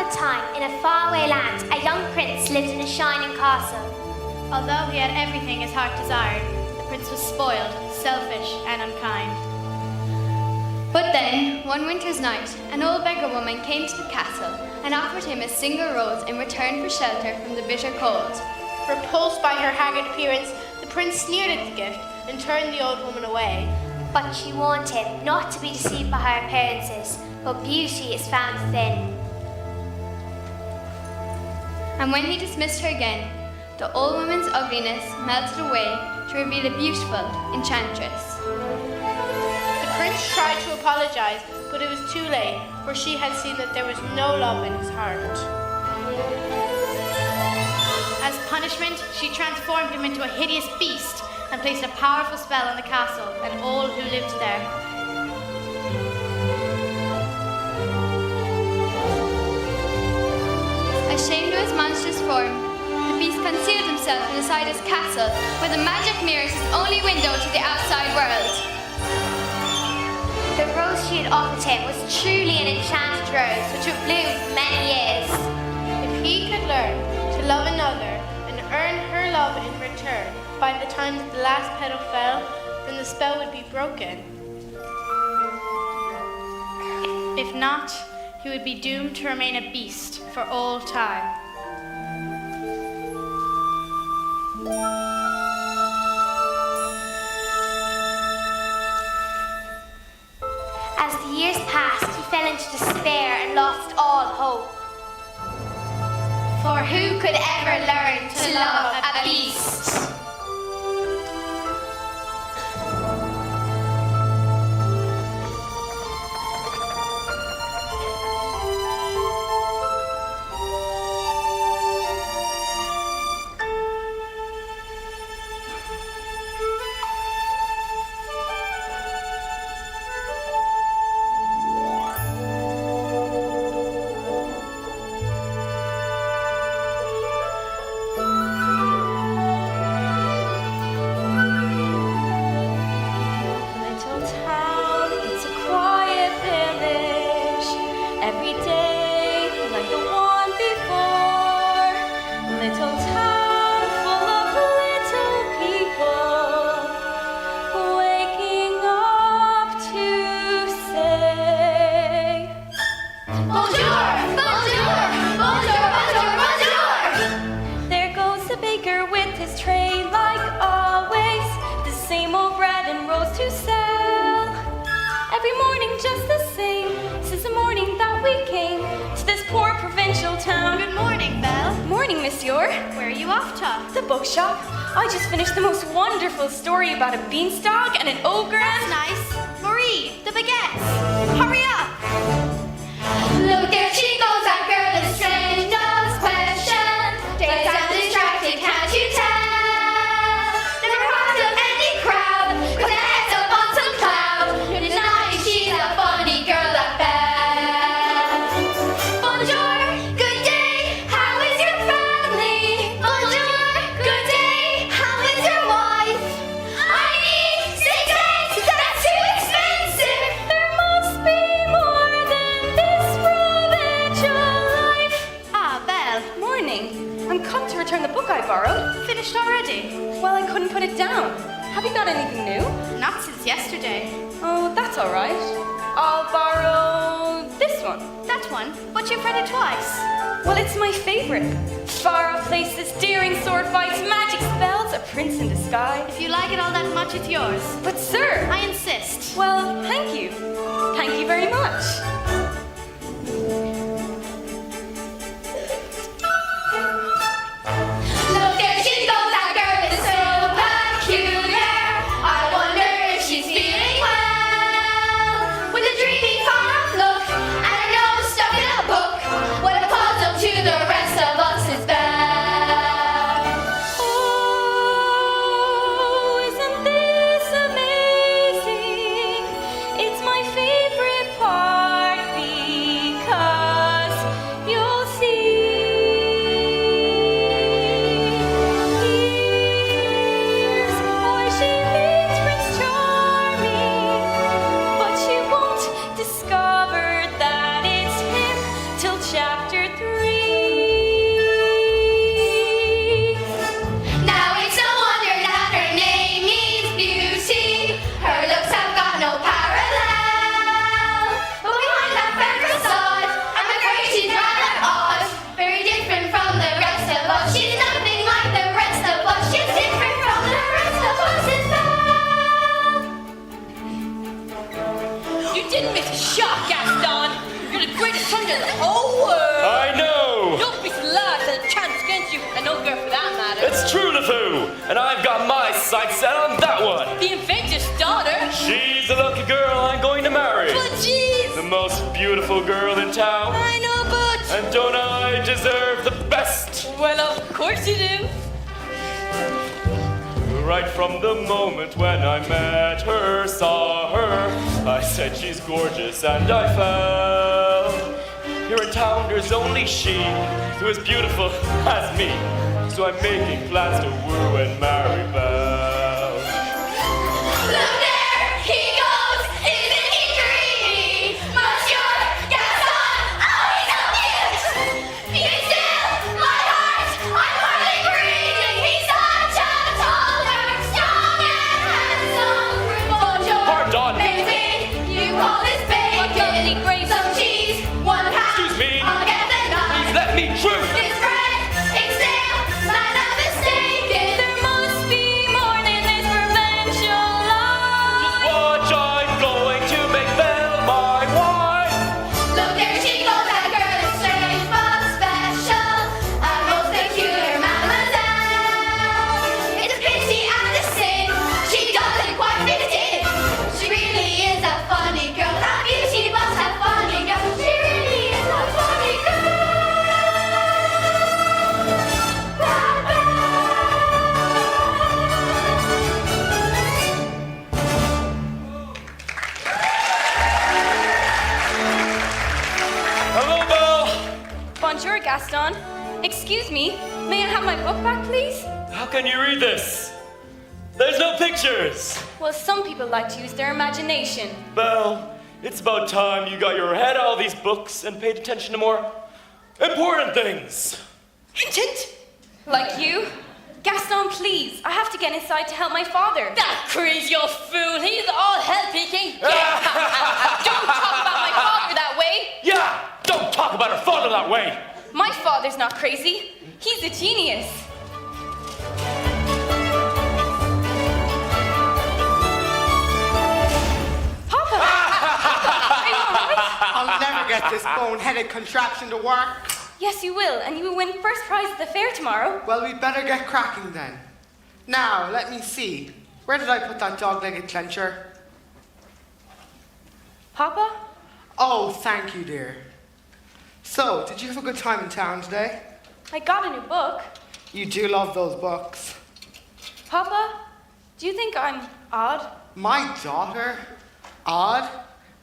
old time, in a faraway land, a young prince lived in a shining castle. Although he had everything his heart desired, the prince was spoiled, selfish, and unkind. But then, one winter's night, an old beggar woman came to the castle and offered him a single rose in return for shelter from the bitter cold. Repulsed by her haggard appearance, the prince sneered at the gift and turned the old woman away. But she warned him not to be deceived by her appearances, for beauty is found within. And when he dismissed her again, the old woman's ugliness melted away to reveal a beautiful enchantress. The prince tried to apologize, but it was too late, for she had seen that there was no love in his heart. As punishment, she transformed him into a hideous beast and placed a powerful spell on the castle and all who lived there. Ashamed of his monstrous form, the beast concealed himself inside his castle, where the magic mirrors his only window to the outside world. The rose she had offered him was truly an enchanted rose, which would bloom for many years. If he could learn to love another and earn her love in return, by the time that the last petal fell, then the spell would be broken. If not, he would be doomed to remain a beast for all time. As the years passed, he fell into despair and lost all hope. For who could ever learn to love a beast? Where are you off to? The bookshop. I just finished the most wonderful story about a beanstalk and an ogre. That's nice. Marie, the baguettes. Hurry up. Look, there she goes, that girl is strange, does question. They sound distracted, can't you tell? Never part of any crowd, with her head up on some cloud. You're denying she's a funny girl, that Belle. Bonjour, good day, how is your family? Bonjour, good day, how is your wife? I need 6 eggs, that's too expensive. There must be more than this provincial life. Ah, Belle. Morning. I'm come to return the book I borrowed. Finished already? Well, I couldn't put it down. Have you got anything new? Not since yesterday. Oh, that's all right. I'll borrow this one. That one? But you've read it twice. Well, it's my favorite. Far off places, daring sword fights, magic spells, a prince in disguise. If you like it all that much, it's yours. But sir, I insist. well, thank you. Thank you very much. Look, there she goes, that girl is so peculiar. I wonder if she's feeling well. With a dreamy, far-off look, and her nose stuck in a book. What a puzzle to the rest of us is Belle. Oh, isn't this amazing? It's my favorite part. It's under the whole world. I know! Don't be so large that a chance against you, and no girl for that matter. It's true, LeFou, and I've got my sights set on that one. The inventor's daughter. She's the lucky girl I'm going to marry. But jeez. The most beautiful girl in town. I know, but. And don't I deserve the best? Well, of course you do. Right from the moment when I met her, saw her, I said she's gorgeous and I fell. Here in town there's only she who is beautiful as me. So I'm making plans to woo and marry Belle. Look there, he goes. Isn't he dreamy? Monsieur Gaston, oh, he's so cute. Be still, my heart, I'm hardly breathing. He's such a tall, dark, strong, and handsome. Bonjour, Pardon. baby, you call this bacon. Some cheese, 1 pound. Excuse me. I'll get the knife. Please let me through. It's bread, it's stale, I'm not mistaken. There must be more than this provincial life. Watch, I'm going to make Belle my wife. Look there she goes, that girl is strange but special, a most peculiar mademoiselle. It's a pity and a sin, she doesn't quite fit in. She really is a funny girl, that beauty must have funny girl. She really is a funny girl. Hello, Belle. Bonjour, Gaston. Excuse me, may I have my book back, please? How can you read this? There's no pictures. Well, some people like to use their imagination. Belle, it's about time you got your head out of these books and paid attention to more important things. Hint. Like you? Gaston, please. I have to get inside to help my father. That crazy old fool. He's all hell-picking. Don't talk about my father that way. Yeah, don't talk about her father that way. My father's not crazy. He's a genius. Papa! Are you all right? I'll never get this bone-headed contraption to work. Yes, you will, and you will win first prize at the fair tomorrow. Well, we'd better get cracking then. Now, let me see. Where did I put that dog-legged clencher? Papa? Oh, thank you, dear. So, did you have a good time in town today? I got a new book. You do love those books. Papa, do you think I'm odd? My daughter? Odd?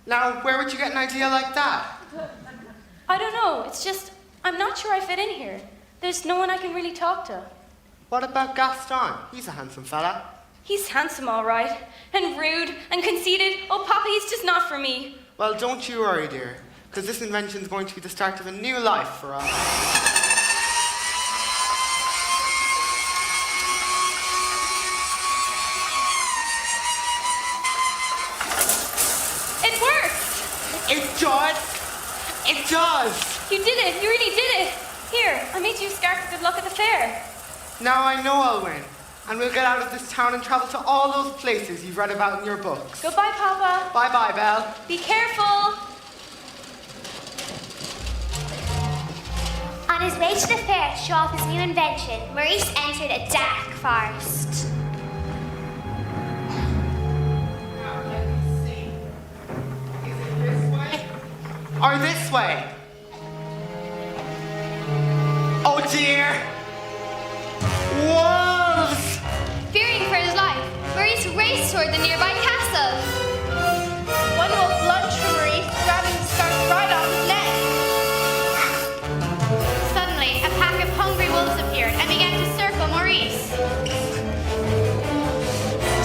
Now, where would you get an idea like that? I don't know. It's just, I'm not sure I fit in here. There's no one I can really talk to. What about Gaston? He's a handsome fella. He's handsome, all right, and rude and conceited. Oh, Papa, he's just not for me. Well, don't you worry, dear, because this invention's going to be the start of a new life for us. It works! It does! It does! You did it. You really did it. Here, I made you a scarf for good luck at the fair. Now I know I'll win, and we'll get out of this town and travel to all those places you've read about in your books. Goodbye, Papa. Bye-bye, Belle. Be careful. On his way to the fair to show off his new invention, Maurice entered a dark forest. Now, let me see. Is it this way? Or this way? Oh dear! Wolves! Fearing for his life, Maurice raced toward the nearby castle. One wolf lunged for Maurice, grabbing the scarf right off his neck. Suddenly, a pack of hungry wolves appeared and began to circle Maurice.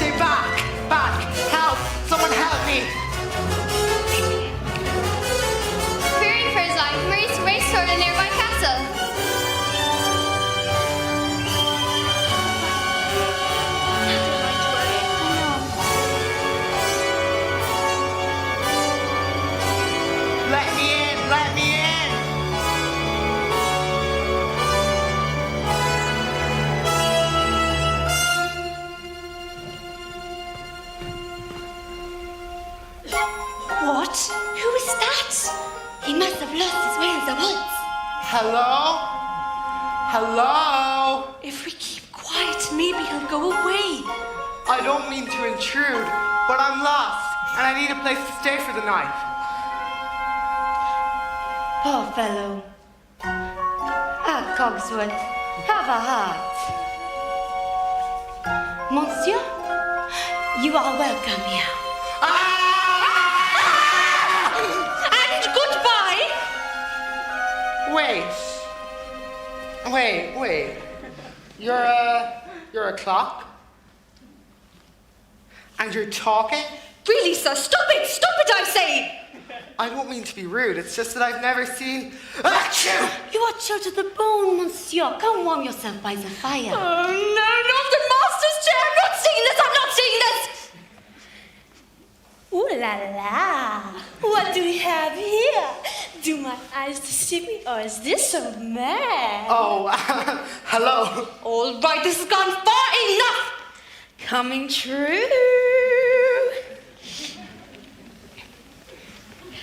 Stay back! Back! Help! Someone help me! Fearing for his life, Maurice raced toward a nearby castle. Let me in! Let me in! What? Who is that? He must have lost his way in the woods. Hello? Hello? If we keep quiet, maybe he'll go away. I don't mean to intrude, but I'm lost, and I need a place to stay for the night. Poor fellow. Ah, Cogsworth, have a heart. Monsieur, you are welcome here. And goodbye. Wait. You're a clock? And you're talking? Really, sir, stop it, I say. I don't mean to be rude, it's just that I've never seen... Achoo! You are chilled to the bone, monsieur. Come warm yourself by the fire. Oh, no, not the master's chair. I'm not seeing this. Ooh la la. What do we have here? Do my eyes deceive me, or is this a man? Oh, hello. All right, this has gone far enough. Coming true.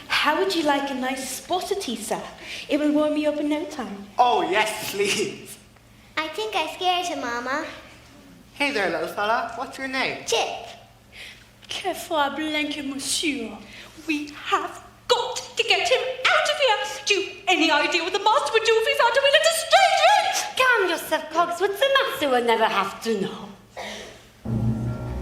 How would you like a nice spot of tea, sir? It will warm you up in no time. Oh, yes, please. I think I scared him, Mama. Hey there, little fella. What's your name? Chip. Careful, blanket, monsieur. We have got to get him out of here. Do you any idea what the master would do if he found him in a stranger? Calm yourself, Cogsworth. The master will never have to know.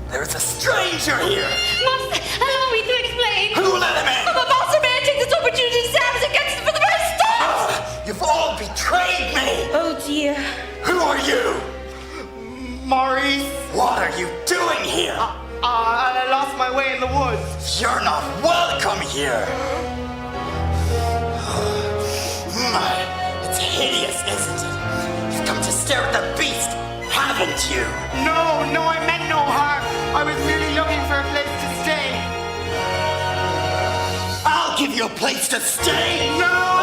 There's a stranger here! Master, allow me to explain. Who let him in? The master may take this opportunity to stab us against him for the very start. You've all betrayed me! Oh dear. Who are you? Maurice. What are you doing here? I lost my way in the woods. You're not welcome here! It's hideous, isn't it? You've come to stare at the beast, haven't you? No, I meant no harm. I was merely looking for a place to stay. I'll give you a place to stay! No!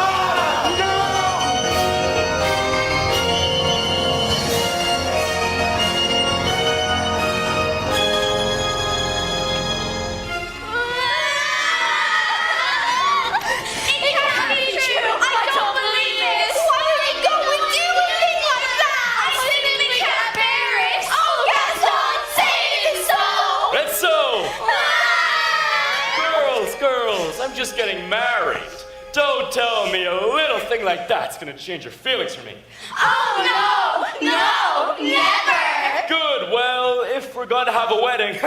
I'm just getting married. Don't tell me a little thing like that's gonna change your feelings for me. Oh, no, never. Good, well, if we're gonna have a wedding,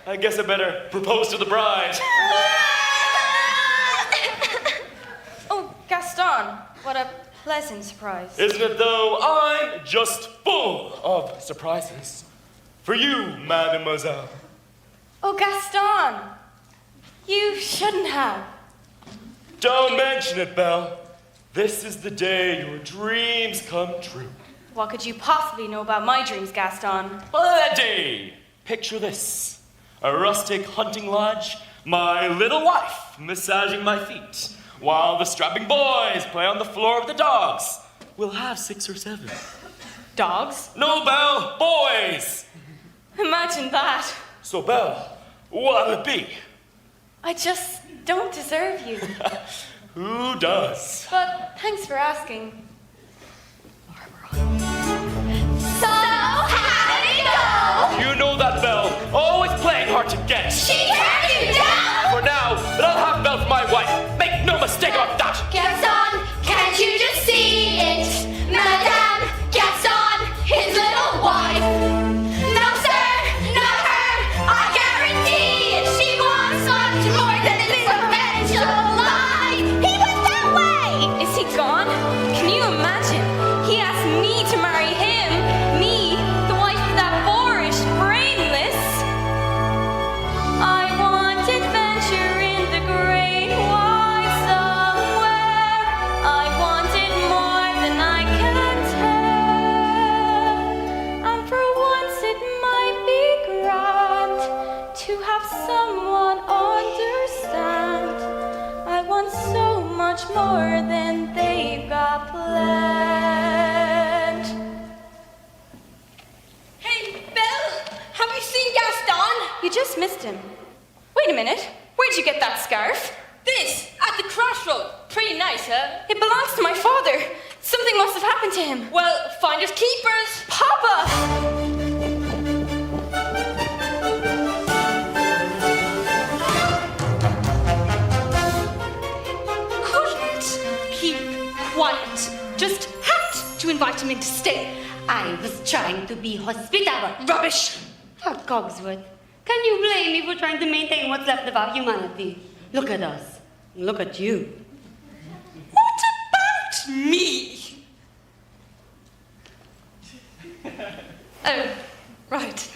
I guess I better propose to the bride. Oh, Gaston, what a pleasant surprise. Isn't it though? I'm just full of surprises. For you, mademoiselle. Oh, Gaston, you shouldn't have. Don't mention it, Belle. This is the day your dreams come true. What could you possibly know about my dreams, Gaston? That day, picture this. A rustic hunting lodge, my little wife massaging my feet, while the strapping boys play on the floor with the dogs. We'll have 6 or 7. Dogs? No, Belle, boys! Imagine that. So, Belle, what'll it be? I just don't deserve you. Who does? But thanks for asking. So, how did it go? You know that, Belle. Always playing hard to get. She turned you down? For now, but I'll have Belle for my wife. Make no mistake about that. Gaston, can't you just see it? Madame Gaston, his little wife. No, sir, not her. I guarantee she wants much more than this conventional life. He went that way. Is he gone? Can you imagine? He asked me to marry him. Me, the wife of that boorish, brainless. I want adventure in the great wide somewhere. I want it more than I can tell. And for once it might be grand to have someone understand. I want so much more than they've got planned. Hey, Belle, have you seen Gaston? You just missed him. Wait a minute. Where'd you get that scarf? This, at the crossroad. Pretty nice, huh? It belongs to my father. Something must have happened to him. Well, finders keepers. Papa! Quiet. Just had to invite him in to stay. I was trying to be hospitable. Rubbish. Lord Cogsworth, can you blame me for trying to maintain what's left of our humanity? Look at us. Look at you. What about me? Oh, right.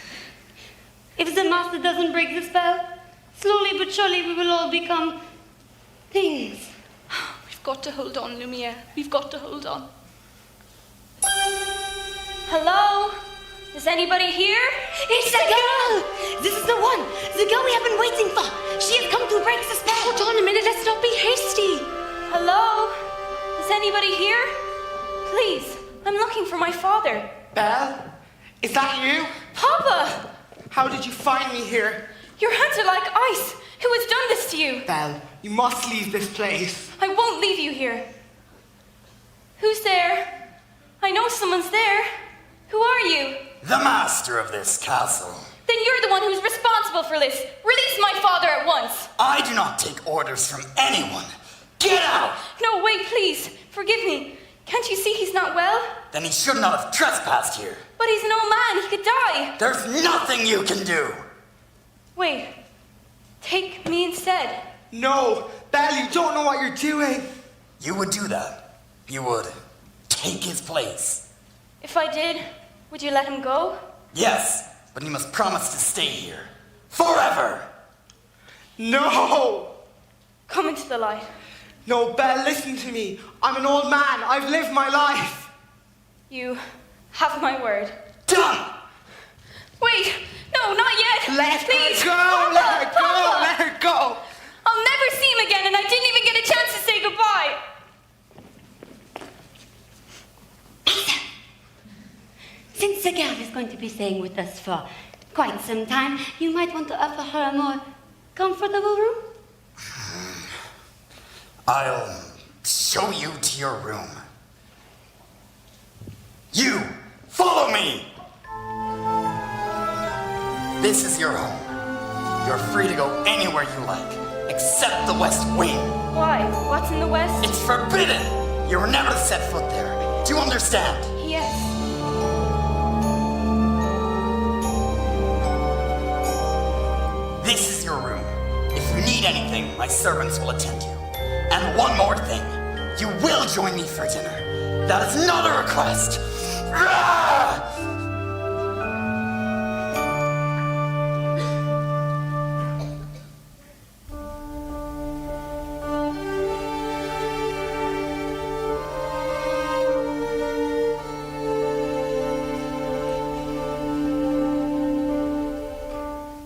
If the master doesn't break the spell, slowly but surely we will all become things. We've got to hold on, Lumiere. We've got to hold on. Hello? Is anybody here? It's the girl! This is the one! The girl we have been waiting for! She has come to break the spell! Hold on a minute, let's not be hasty. Hello? Is anybody here? Please, I'm looking for my father. Belle? Is that you? Papa! How did you find me here? Your hands are like ice. Who has done this to you? Belle, you must leave this place. I won't leave you here. Who's there? I know someone's there. Who are you? The master of this castle. Then you're the one who's responsible for this. Release my father at once. I do not take orders from anyone. Get out! No, wait, please. Forgive me. Can't you see he's not well? Then he should not have trespassed here. But he's an old man. He could die. There's nothing you can do. Wait. Take me instead. No, Belle, you don't know what you're doing. You would do that. You would take his place. If I did, would you let him go? Yes, but you must promise to stay here. Forever! No! Come into the light. No, Belle, listen to me. I'm an old man. I've lived my life. You have my word. Done! Wait! No, not yet! Let Please! her go! Papa, Let her go! Papa. Let her go! I'll never see him again, and I didn't even get a chance to say goodbye. Since the girl is going to be staying with us for quite some time, you might want to offer her a more comfortable room? I'll show you to your room. You, follow me! This is your home. You're free to go anywhere you like, except the West Wing. Why? What's in the West? It's forbidden! You were never to set foot there. Do you understand? Yes. This is your room. If you need anything, my servants will attend you. And one more thing. You will join me for dinner. That is not a request. Ah!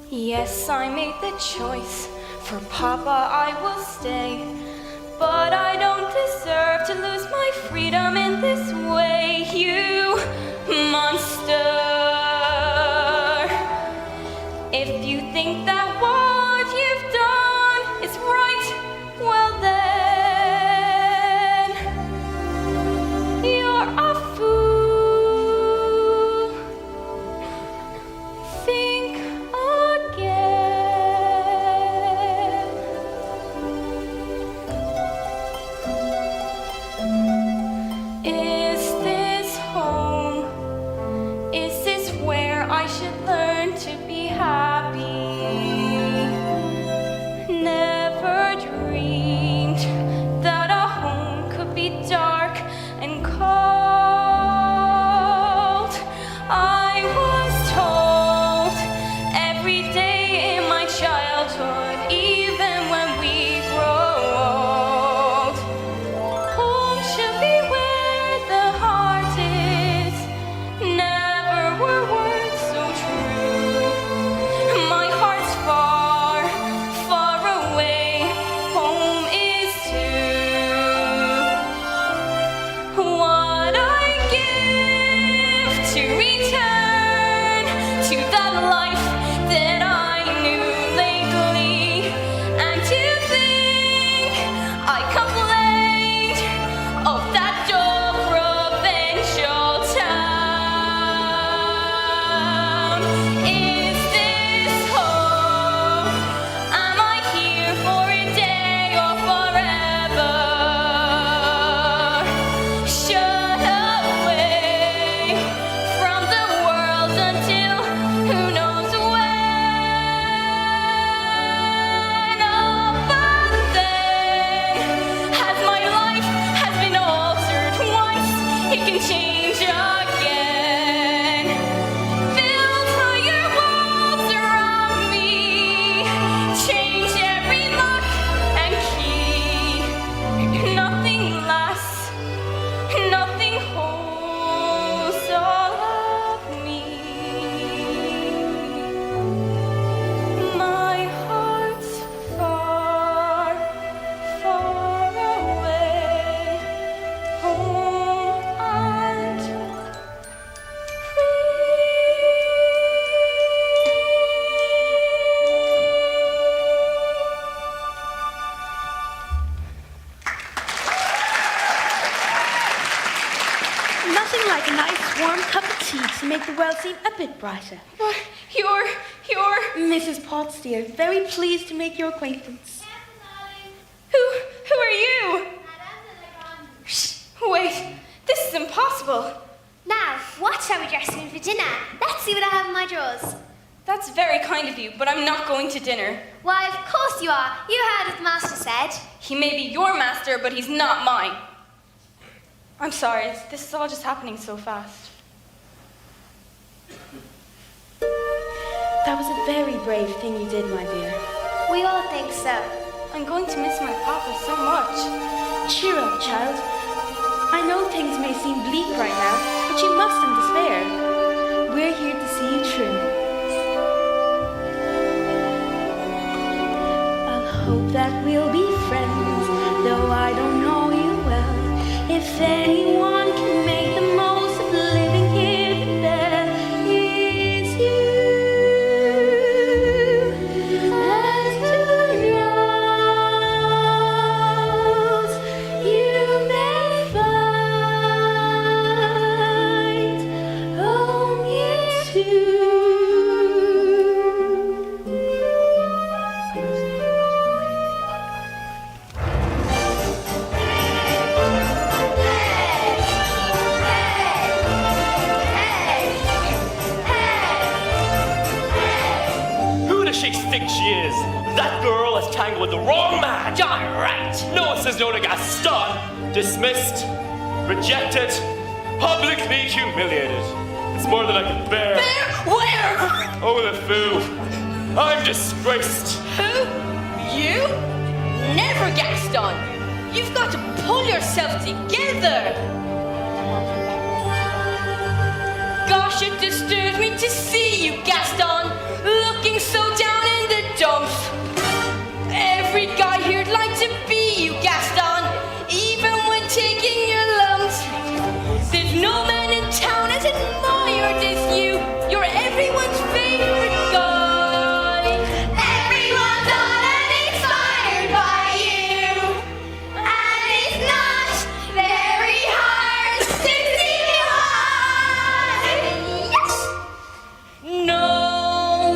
Yes, I made the choice. For Papa, I will stay. But I don't deserve to lose my freedom in this way, you monster. If you think that what you've done is right, well then, you're a fool. Think again. Is this home? Is this where I should learn to be happy? tea to make the world seem a bit brighter. You're... Mrs. Potts, dear. Very pleased to make your acquaintance. Who are you? Shh, wait, this is impossible. Now, what shall we dress in for dinner? Let's see what I have in my drawers. That's very kind of you, but I'm not going to dinner. Why, of course you are. You heard what the master said. He may be your master, but he's not mine. I'm sorry, this is all just happening so fast. That was a very brave thing you did, my dear. We all think so. I'm going to miss my papa so much. Cheer up, child. I know things may seem bleak right now, but you mustn't despair. We're here to see you through. I'll hope that we'll be friends, though I don't know you well. If anyone can make the most of living here, there is you. As to yours, you may find home here too. Who does she think she is? That girl has tangled with the wrong man. You're right. No one says no to Gaston. Dismissed, rejected, publicly humiliated. It's more than I can bear. Where? Oh, the fool. I'm disgraced. Who? You? Never, Gaston. You've got to pull yourself together. Gosh, it disturbs me to see you, Gaston, looking so down in the dumps. Every guy here'd like to be you, Gaston, even when taking your lumps. There's no man in town as admired as you. You're everyone's favorite guy. Everyone's on and inspired by you. And it's not very hard to see you on. Yes! No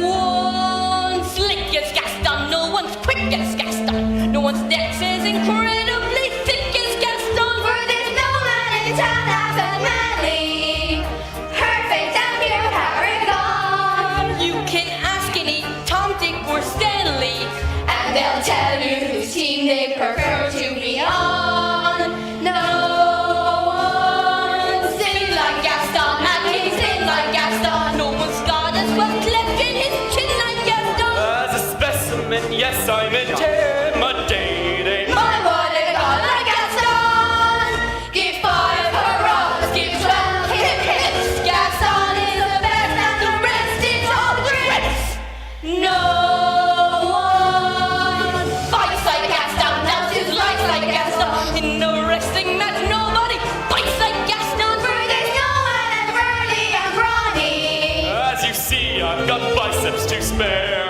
one's slick as Gaston, no one's quick as Gaston, no one's neck as incredibly thick as Gaston. For there's no man in town that's as manly, perfect and pure paragon. You can ask any Tom, Dick, or Stanley, And they'll tell you whose team they prefer to be on. No one sings like Gaston, and he sings like Gaston. no one's got as well cleft in his chin like Gaston. As a specimen, yes, I'm intimidating. My what a god like Gaston. Give 5 hurrahs, give 12 hip hips. Gaston is the best and the rest is all tricks. No one fights like Gaston, dances lights like Gaston. In a wrestling match, nobody fights like Gaston. For there's no one as burly and brawny. As you see, I've got biceps to spare.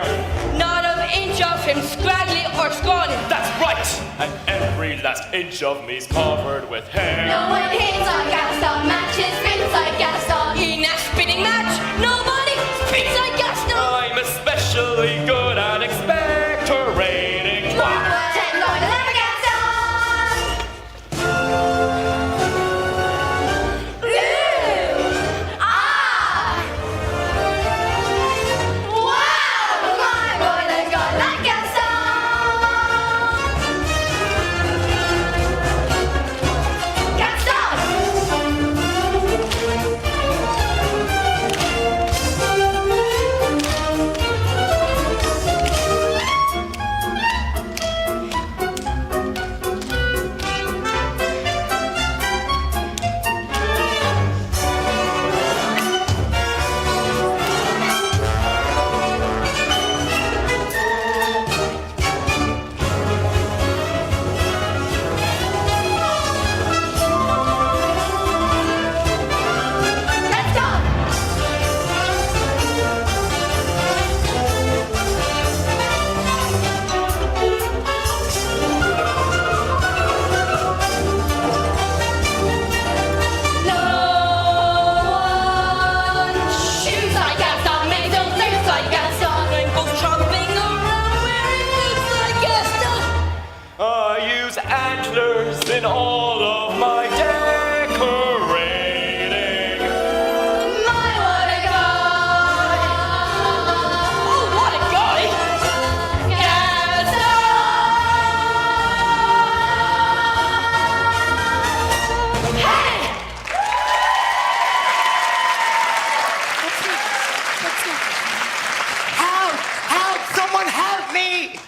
Not an inch of him scraggly or scrawny. That's right! And every last inch of me's covered with hair. No one hits on Gaston, matches spins like Gaston. In a spitting match, nobody spits like Gaston. I'm especially good at expectorating. Ten going to never Gaston. Ooh! Ah! Wow! My boy, they got like Gaston. Gaston!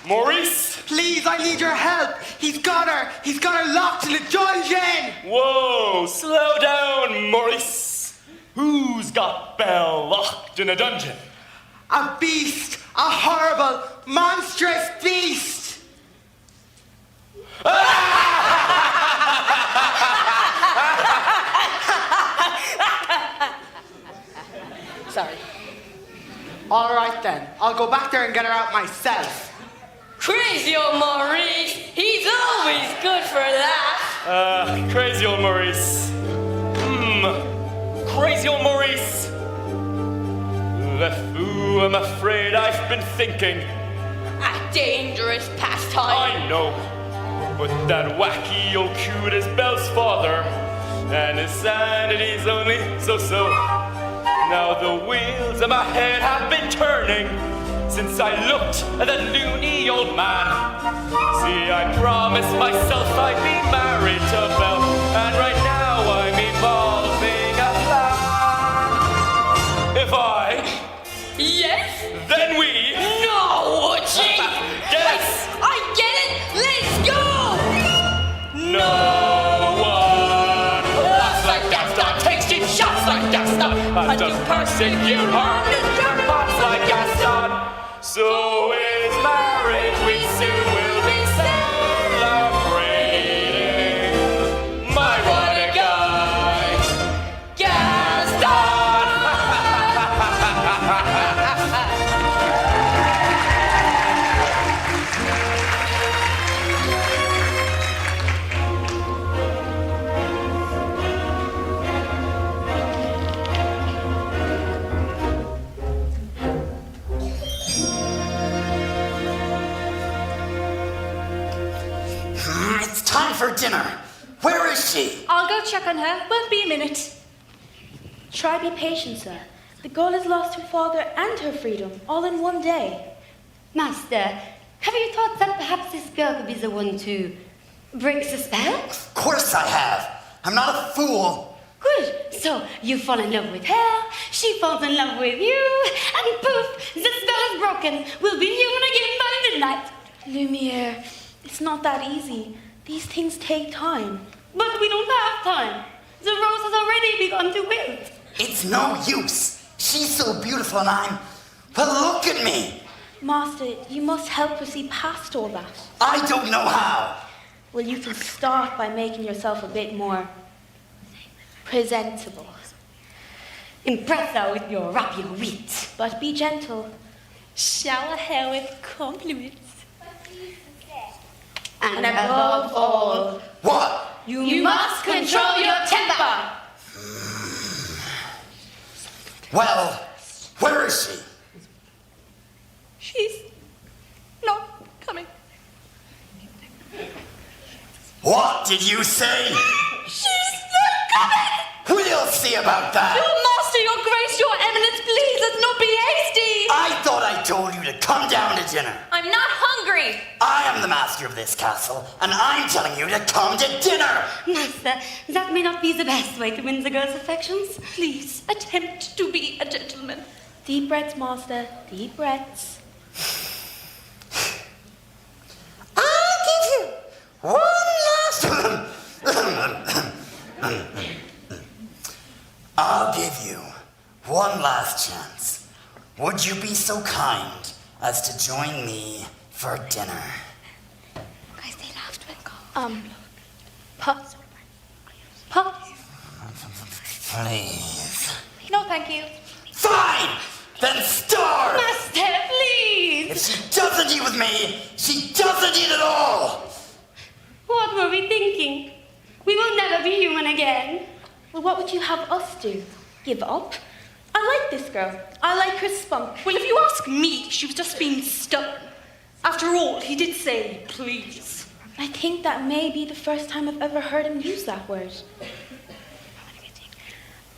Maurice? Please, I need your help. He's got her. He's got her locked in a dungeon. Whoa, slow down, Maurice. Who's got Belle locked in a dungeon? A beast. A horrible, monstrous beast. Sorry. All right then. I'll go back there and get her out myself. Crazy old Maurice. He's always good for that. Crazy old Maurice. Crazy old Maurice. LeFou, I'm afraid I've been thinking. A dangerous pastime. I know. But that wacky old cute is Belle's father. And his sanity's only so-so. Now the wheels in my head have been turning since I looked at that loony old man. See, I promised myself I'd be married to Belle, and right now I'm evolving a plan. If I... Yes? Then we... No, Chief! Yes! I get it! Let's go! No one laughs like Gaston, takes cheap shots like Gaston, and does persecute harmless jerkbots like Gaston. So is marriage, we soon will be celebrating. My, what a guy! It's time for dinner. Where is she? I'll go check on her. Won't be a minute. Try be patient, sir. The girl has lost her father and her freedom, all in one day. Master, have you thought that perhaps this girl could be the one to break the spell? Of course I have. I'm not a fool. Good. So you fall in love with her, she falls in love with you, and poof, the spell is broken. We'll be human again by midnight. Lumiere, it's not that easy. These things take time. But we don't have time. The rose has already begun to wilt. It's no use. She's so beautiful and I'm... Well, look at me. Master, you must help her see past all that. I don't know how. Well, you can start by making yourself a bit more presentable. Impress her with your rapier wit. But be gentle. Shower her with compliments. And above all, What? you must control your temper. Well, where is she? She's not coming. What did you say? She's not coming! We'll see about that. Your master, your grace, your eminence, please, let's not be hasty. I thought I told you to come down to dinner. I'm not hungry. I am the master of this castle, and I'm telling you to come to dinner. Master, that may not be the best way to win the girl's affections. Please, attempt to be a gentleman. Deep breaths, Master. Deep breaths. I'll give you one last... I'll give you one last chance. Would you be so kind as to join me for dinner? Guys, they laughed when Pause. Pause. Please. No, thank you. Fine! Then starve! Master, please! If she doesn't eat with me, she doesn't eat at all! What were we thinking? We will never be human again. Well, what would you have us do? Give up? I like this girl. I like her spunk. Well, if you ask me, she was just being stubborn. After all, he did say, please. I think that may be the first time I've ever heard him use that word.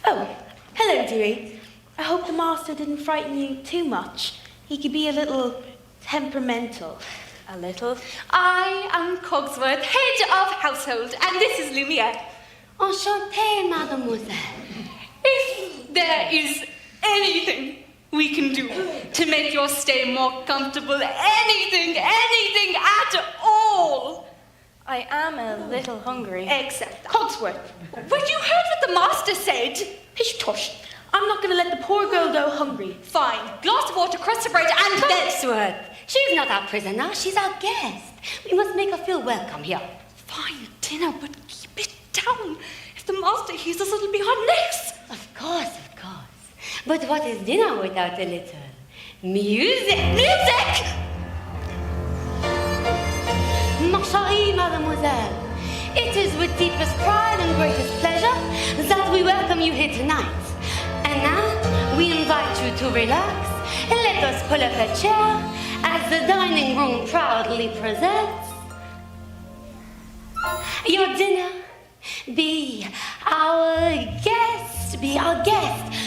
Oh, hello, dearie. I hope the master didn't frighten you too much. He could be a little temperamental. A little. I am Cogsworth, head of household, and this is Lumiere. Enchantée, mademoiselle. If there is anything we can do to make your stay more comfortable, anything, I am a little hungry. Except Cogsworth. Well, you heard what the master said. Pish tush. I'm not going to let the poor girl go hungry. Fine. Glass of water, crust of bread, and bed. Cogsworth, she's not our prisoner, she's our guest. We must make her feel welcome here. Fine dinner, but keep it down. If the master hears us, it'll be our necks. Of course. But what is dinner without a little music? Music! Ma chérie, mademoiselle, it is with deepest pride and greatest pleasure that we welcome you here tonight. And now, we invite you to relax and let us pull up a chair as the dining room proudly presents your dinner. Be our guest,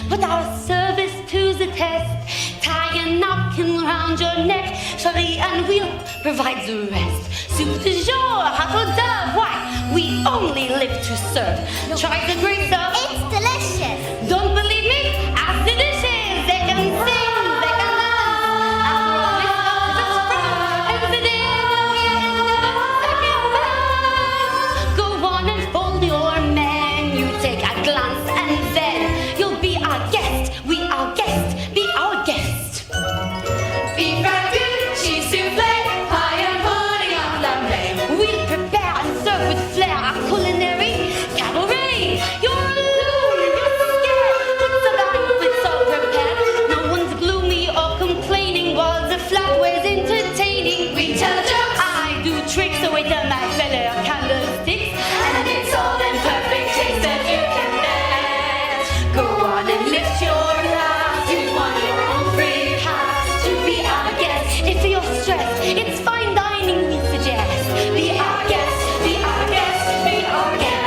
put our service to the test. Tie a napkin round your neck, chérie, and we'll provide the rest. Soup du jour, hot aux d'oeuvre, why? We only live to serve. Try the great stuff. It's delicious. Don't believe me? Ask the dishes. They can sing, they can dance. After all, it's spread. It's the day go on and fold your menu. Take a glance and then you'll be our guest. We our guest. Be our guest. Beef ragout, cheese soufflé, pie and pudding en flambe. We'll prepare and serve with flair our culinary cabaret. You're alone, you're scared. It's a life with all prepared. No one's gloomy or complaining while the flatware's entertaining. We tell jokes. I do tricks with the Macfeller candlesticks, And it's all in perfect taste that you can dance. go on and lift your glass. You want your own free pass. To be our guest, if you're stressed, it's fine dining we suggest. Be our guest, be our guest, be our guest.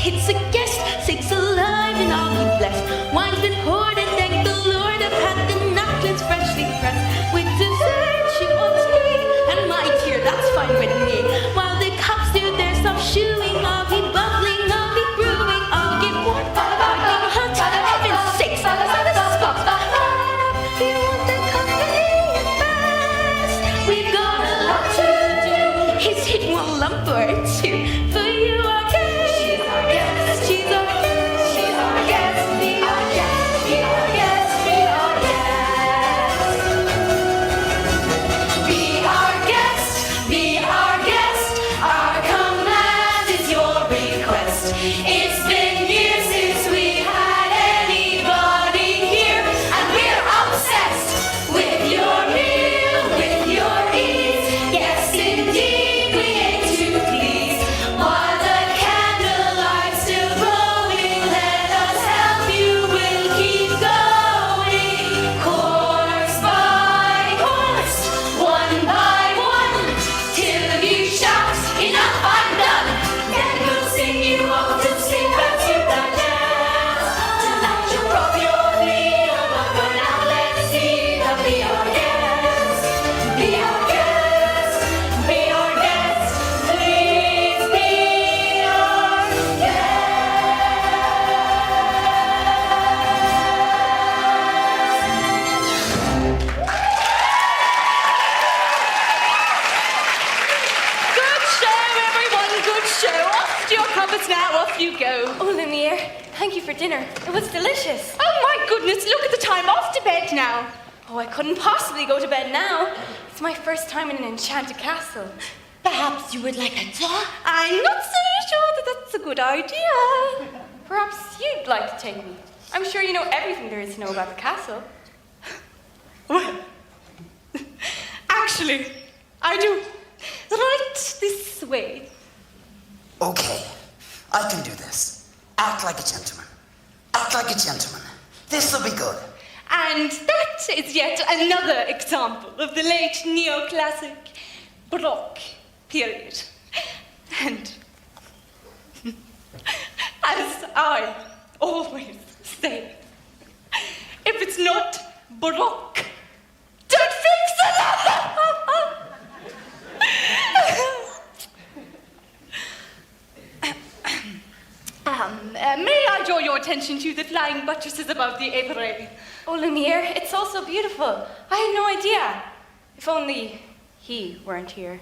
It's a guest, sakes alive and all be blessed. Wine's been poured and thank the Lord, I've had the napkins freshly pressed. With dessert she wants tea, and my dear, that's fine with me. While the cups do their soft shoeing, I'll be bubbling, I'll be brewing, I'll get warm, I'll be hot, heaven's sakes, what a spot. You want the company fast? We've got a lot to do. He's hitting one lump or two. For you, our guest. She's our guest. She's our guest. She's our guest. Be our guest. Be our guest. Be our guest. Be our guest. Be our guest. Our command is your request. It's been years since we had anybody here, and we're obsessed with your meal, with your ease. Yes, indeed, we aim to please. While the candlelight's still glowing, let us help you. We'll keep going, course by course, one by one, till you shout, "Enough, I'm done." Then we'll sing you off to sleep and to the dance. Tonight you brought your meal, but for now let's see them. Be our guest, be our guest, be our guest. Please be our Good show, everyone, good show. Off to your cupboards now, off you go. Oh, Lumiere, thank you for dinner. It was delicious. Oh my goodness, look at the time, off to bed now. Oh, I couldn't possibly go to bed now. It's my first time in an enchanted castle. Perhaps you would like a tour? I'm not so sure that that's a good idea. Perhaps you'd like to take me. I'm sure you know everything there is to know about the castle. Well, actually, I do. Right this way. Okay, I can do this. Act like a gentleman. Act like a gentleman. This'll be good. And that is yet another example of the late neoclassic Baroque period. And as I always say, if it's not Baroque, don't fix it! May I draw your attention to the flying buttresses above the apron? Oh, Lumiere, it's all so beautiful. I had no idea. If only he weren't here.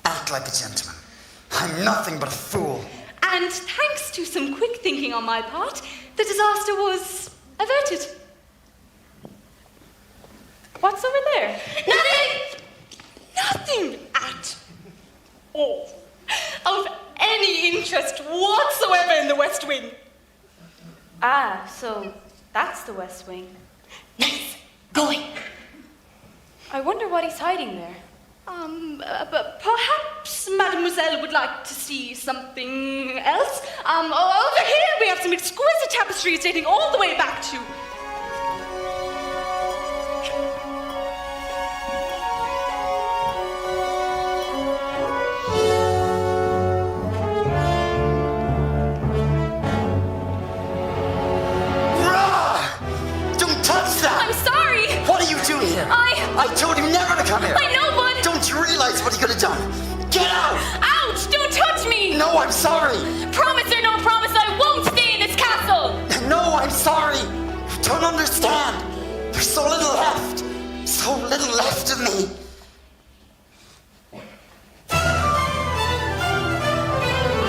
Act like a gentleman. I'm nothing but a fool. And thanks to some quick thinking on my part, the disaster was averted. What's over there? Nothing at all of any interest whatsoever in the West Wing. Ah, so that's the West Wing. Nice. Going. I wonder what he's hiding there. But perhaps Mademoiselle would like to see something else. Over here we have some exquisite tapestries dating all the way back to... Don't touch that! I'm sorry! What are you doing here? I told you never to come here! I know, but... Don't you realize what you could have done? Get out! Ouch! Don't touch me! No, I'm sorry! Promise or no promise, I won't stay in this castle! No, I'm sorry! You don't understand! There's so little left! So little left of me!